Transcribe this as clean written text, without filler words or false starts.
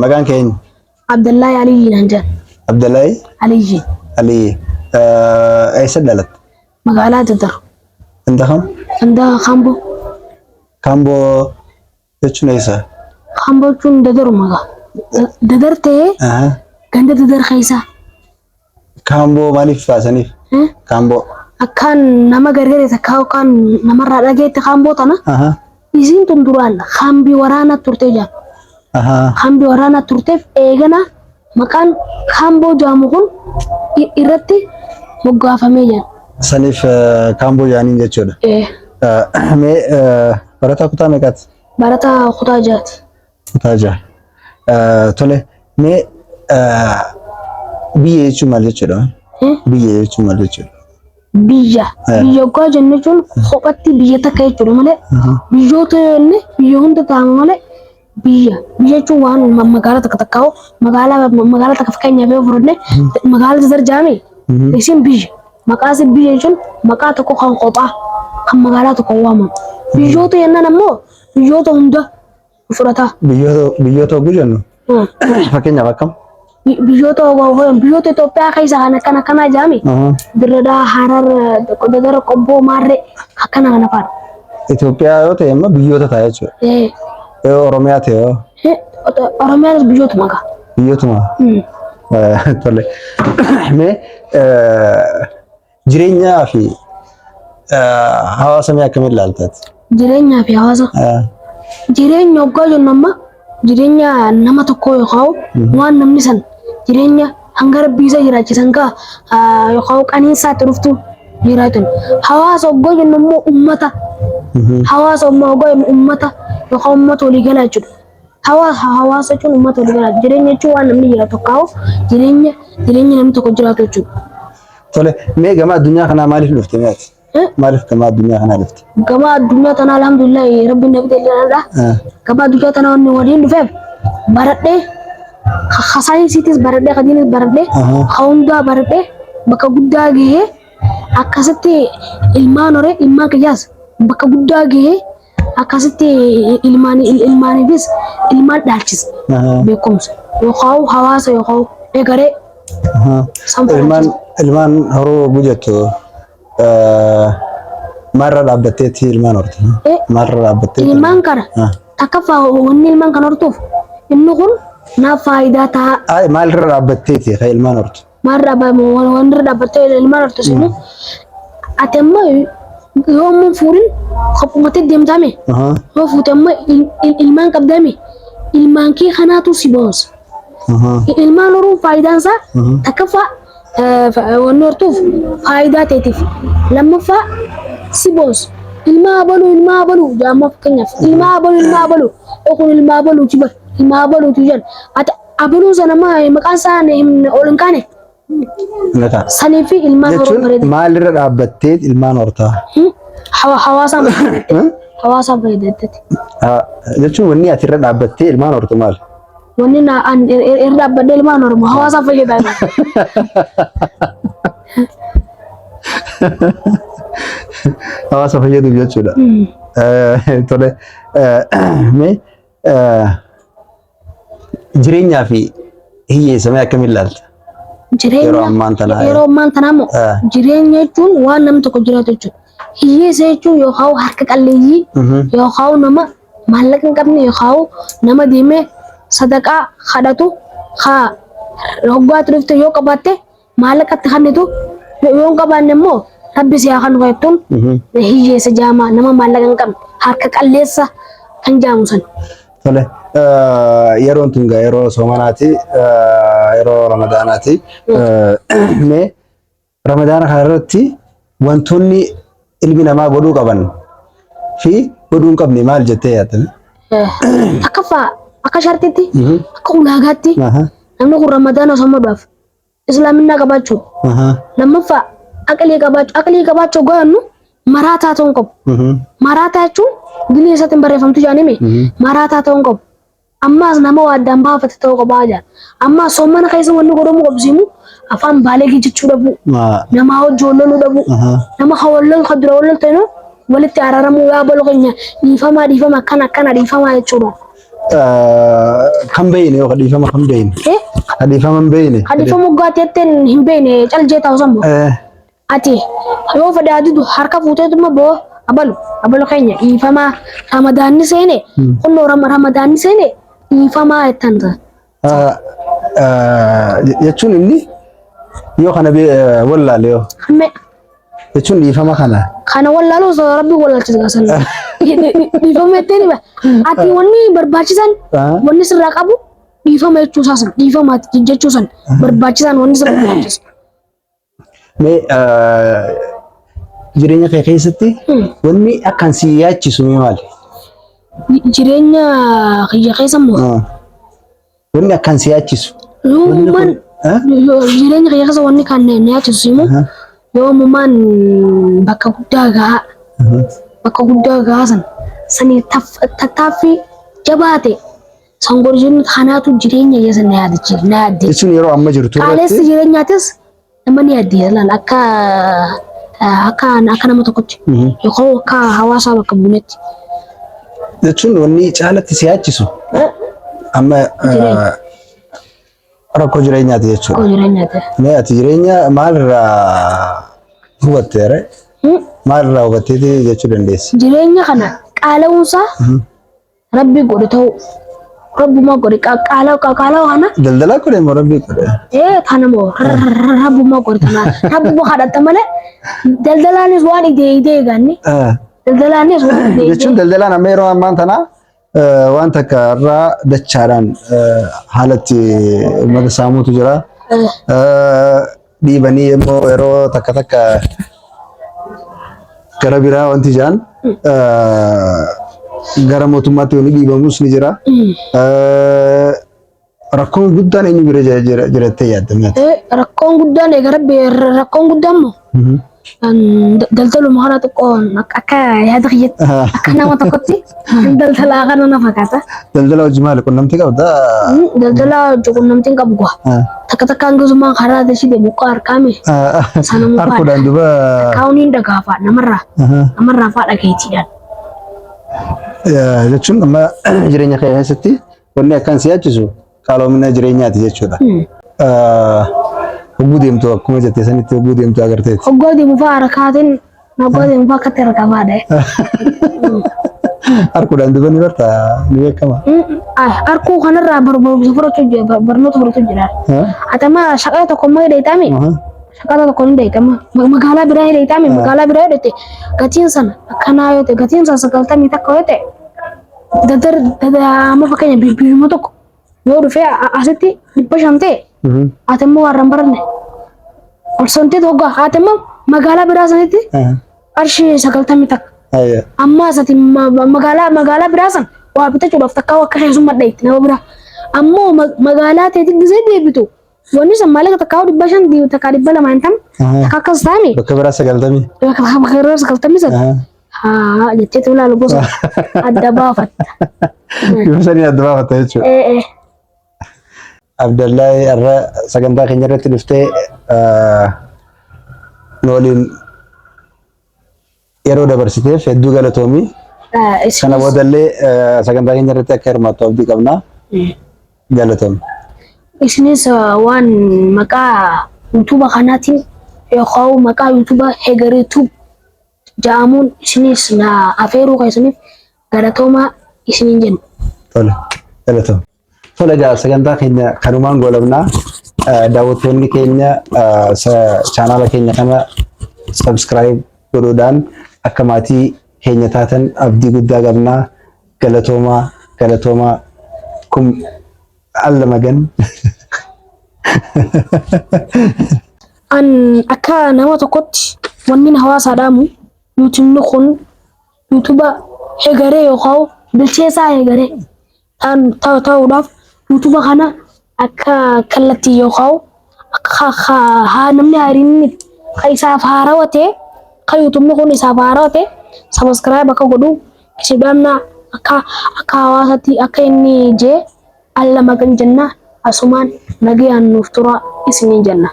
مكان كين عبد الله علي ننجان عبد الله علي علي اي سدلت مقالات الدر عندهم عندها خامبو كامبو تشنيسا خامبو تشون ددر مقا ددرته كان ددر خيسا كامبو مالف فاسنيف كامبو أكان نما غرغرة تكاو كان نما رادجة تكامبو تنا إزين تندران خامبي ورانا ترتجا خامبي ورانا ترتف إيجنا مكان خامبو جامعون إرتي مقافة ميجان سنيف كامبو يعني جتشودا مي برتا كتا ميكات برتا خطاجات خطاجا تولي مي بيه شو مال جتشودا بيه شو مال جتشودا biyya koo jennu jechuun kophatti biyya takka jechuudha malee biyyoota yoonne biyya hunda taa'ama malee biyya jechuun waan magaalaa takka takkaawu magaalaa takka fakkeenyaaf yoo fudhanne magaalaa Zarzarjaame isin biyya maqaas biyya jechuun maqaa tokko kan qophaa kan magaalaa tokko waamamu biyyoota yennaan ammoo biyyoota hunda fudhata biyyoota oguu jennu fakkeenyaaf akkam biyyoota Itoophiyaa keessa kana jaami Dirreedhaa Harar Dadara Qobboo Maarree akkana kana faana Itoophiyaa yoo ta'e immoo biyyoota ta'a jechuudha Oromiyaa ta'e Oromiyaanis biyyootuma qaba biyyootuma tole mee jireenyaa fi hawaasa mee akkamiin ilaaltaati jireenyaa fi hawaasa jireenya hoggaa jennu amma jireenya nama tokko yookaan waan namni san jireenya hanga rabbiisa jiraachisan kaa yookaan qaniinsaatti dhuftu jiraatan hawaasa hoggaa jennu immoo ummata hawaasa hoggaa jennu ummata yookaan ummata walii galaa jechuudha hawaasa jechuun ummata walii galaa jireenya jechuun waan namni jiraatu kaa'u jireenya namni tokko jiraatu jechuudha. Tole mee gama addunyaa kanaa maaliif dhufte meeti? Maaliif gama addunyaa kanaa dhufte? Gama addunyaa kanaa alhamdulillah rabbiin na bitee ilaala gama addunyaa kanaa wanni waliin dhufeef baradhee saayinsiitis baradhee kadiinis baradhee hundaa baradhee bakka guddaa gahee akkasitti ilmaan horee ilmaan kiyyaas bakka guddaa gahee akkasitti ilmaaniifis ilmaan dhaalchisa beekumsa yookaan hawaasa yookaan eegaree ilmaan horuu bujettu marra dhaabbatteetti ilmaan horte marra dhaabbatteetti ilmaan kana takka wanni ilmaan kana hortuuf inni kun naaf faayidaa ta'a maalirra dhaabbatteetti kan ilmaan hortu wanni dhaabbattee ilmaan hortu sinu ati amma yoo mun fuudhin kophumatee deemtame yoo fuute amma ilmaan qabdame ilmaan kee kanaatu si boonsa ilmaan horuun faayidaan isaa takkaffaa wanni hortuuf faayidaa ta'eetiif lammaffaa si boonsa ilmaa abaluu jaammaa fakkeenyaaf ilmaa abaluu kun ilmaa abaluuti bar ilmaa abaluuti jedhan ati abaluu sana maqaan isaa ol hin kaane sanii fi ilmaan horuu bareeda maalirra dhaabbattee ilmaan hortaa hawaasaan fayyadateeti jechuun wanni ati irra dhaabbattee ilmaan hortu maal wanni irra dhaabbadhee ilmaan hormu hawaasaan fayyadaa hawaasa fayyaduuf jechuudha. Tole mee jireenyaa fi hiyyeessa mee akkamiin ilaalta? Yeroo ammaan tanaa immoo jireenya jechuun waan namni tokko jiraatu jechuudha. Hiyyeessa jechuun yookaan harka qalleeyyii yookaan nama maallaqa hin qabne yookaan nama deemee sadaqaa kadhatu hoggaatti dhufte yoo qabaatte maallaqatti kennitu yoo hin qabaanne immoo rabbi siyaa kan fayyatuun hiyyeessa jaamaa nama maallaqa hin qabne harka qalleessa kan jaamu san. Tole yeroon tun yeroo soomanaati yeroo ramadaanaati mee ramadaana kana irratti wantoonni ilmi namaa godhuu qaban fi godhuu hin qabne maal jettee yaadda? Akka shartiitti akka ulaagaatti namni kun ramadaana soomuudhaaf islaaminaa qabaachuu lammaffaa aqlii qabaachuu goonnu maraataa ta'uu qabu. Maraataa jechuun dilii isaatti barreeffamtu jaanime maraataa ta'uu qabu. Ammaas nama waaddaan baafate ta'uu qabaa jaan. Ammaas soomana keessa wanni godhamu qabsiimu afaan baaleegii jechuu dhabu. Nama hojii walloluu dhabu. Nama hawallol kadura wallol ta'inu walitti araaramu yaa balu keenya dhiifama akkana dhiifama jechuudha. kan beeyne yoo dhiifama kan beeyne. Dhiifama hin beeyne. Dhiifama gaateetten hin beeyne callee ta'uu sammu. Ati yoo fedhe adidu harka fuuteetuma boo abalu keenya dhiifama ramadaanni seene kunnoo ramadaanni seene dhiifama jettan ta'a. Jechuun inni yoo kana wallaale yoo. Jechuun dhiifama kana wallaaluu osoo rabbi wallaalchisa gaasan. Dhiifama jetteen ati wanni barbaachisan wanni sirraa qabu dhiifama jechuusaasan dhiifama jechuusan barbaachisan wanni sirraa barbaachisu. Mee jireenya kee keessatti wanni akkan si yaachisu maali? Jireenya kiyya keessa moo? Wanni akkan si yaachisu. Jireenya kiyya keessa wanni kan na yaachisu immoo yoo mumaan bakka guddaa gahaa sanii tattaaffii jabaate sangorjiin kanaatu jireenya keessa na yaadachiisa. Jechuun yeroo amma jirtu qaalessi jireenyaatis nama ni yaadde laal akka nama tokkotti yookaan akka hawaasaa bakka buunetti. Jechuun wanni caalatti si yaachisu amma rakkoo jireenyaati jechuudha. Rakkoo jireenyaati. Mee ati jireenya maalirraa hubattee maalirraa hubatteeti jechuu dandeessi? Jireenya kana qaala'uunsaa rabbi godhe ta'u rabbuma godhe qaala'u kana. Daldalaa godhe moo rabbi godhe? Kana moo rabbuma godhe tana rabbuma kadhatta malee daldalaanis waan idee ganni. Daldalaanis waan idee. Jechuun daldalaan amma yeroo ammaan tanaa waan takka irraa dachaadhaan haalatti uummata saamuutu jira. Dhiibanii immoo yeroo takka gara biraa wanti jiran gara mootummaatti wani dhiibamus ni jira. Rakkoon guddaan eenyu bira jirattee yaadda? Rakkoon guddaan rakkoon guddaan moo? Daldaluma kana xiqqoon akka yaada kiyyaatti akka nama tokkotti daldalaa kana na fakkaata. Daldalaa hojii maali qunnamtii qabda? Daldalaa hojii qunnamtii qabu gua. Takka hangisumaan karaa dashii deemu qaa harkaame. Sana mukaa. Harkuudhaan duba. Kaawuniin dhagaafa namarraa faadha keetiidhaan. Jechuun amma jireenya kee keessatti wanni akkan si yaachisu qaaloomina jireenyaati jechuudha. Hogguu deemtu akkuma jettee sanitti hogguu deemtu agarteeti. Hogguu deemu fa'aa harkaatiin hogguu deemu fa'aa akkatti harkafaadha. Harkuudhaan duba ni barta ni beekama. Harkuu kanarraa barnoota fudhachuu jira. Atama shaqala tokko immoo hidheetame. Shaqala tokko ni hidheetama. Magaalaa biraa hidheetame magaalaa biraa hidhete gatiin sana akkanaa yoo ta'e gatiin sana 90 takka yoo ta'e amma fakkeenya biyyuma tokko yoo dhufee asitti 500 ta'e. Atemmoo warraan baranne olsontee tokko atemmoo magaalaa biraa sanitti qarshii 90 takka. Amma asatti magaalaa biraa san waa bitachuudhaaf takkaa akka keessummaa dhayitti nama biraa. Ammoo magaalaa ta'etti gisee deebitu wanni san maallaqa takkaa 500 takkaa 200 hin taane takka akkas taane. Bakka biraa 90. Bakka biraa 90 sana. Jettee ilaalu gosa adda baafatta. Gosa adda baafatta jechuudha. Abdallahi irra sagantaa keenya irratti dhuftee waliin yeroo dabarsiteef hedduu galatoomii. Kana boodallee sagantaa keenya irratti akka hirmaattu abdii qabna. Galatoomi. Isinis waan maqaa yuutuuba kanaatiin yookaan maqaa yuutuuba Heegariituu jedhamuun isinis na afeeruu keessaniif galatoomaa isiniin jenna. Tole, galatoomi. Tole egaa sagantaa keenya kanumaan goolabnaa. Daawwattoonni keenya chaanaala keenya kana subscribe godhuudhaan akka maatii keenya taatan abdii guddaa qabnaa. Galatoomaa kun alla magan. An akka nama tokkotti wanni hawaasaa dhaamu yuutuubni kun yuutuuba Heegaree yookaan bilcheessaa Heegaree ta'uudhaaf yuutuuba kana akka kallattii yookaan akka namni hariin kan isaaf haarawaa ta'e kan yuutuubni kun isaaf haarawaa ta'e subscribe akka godhu kisiidhamna akka hawaasaatti akka inni jee alla magan jenna asumaan nagayaan nuuf tura isiniin jenna.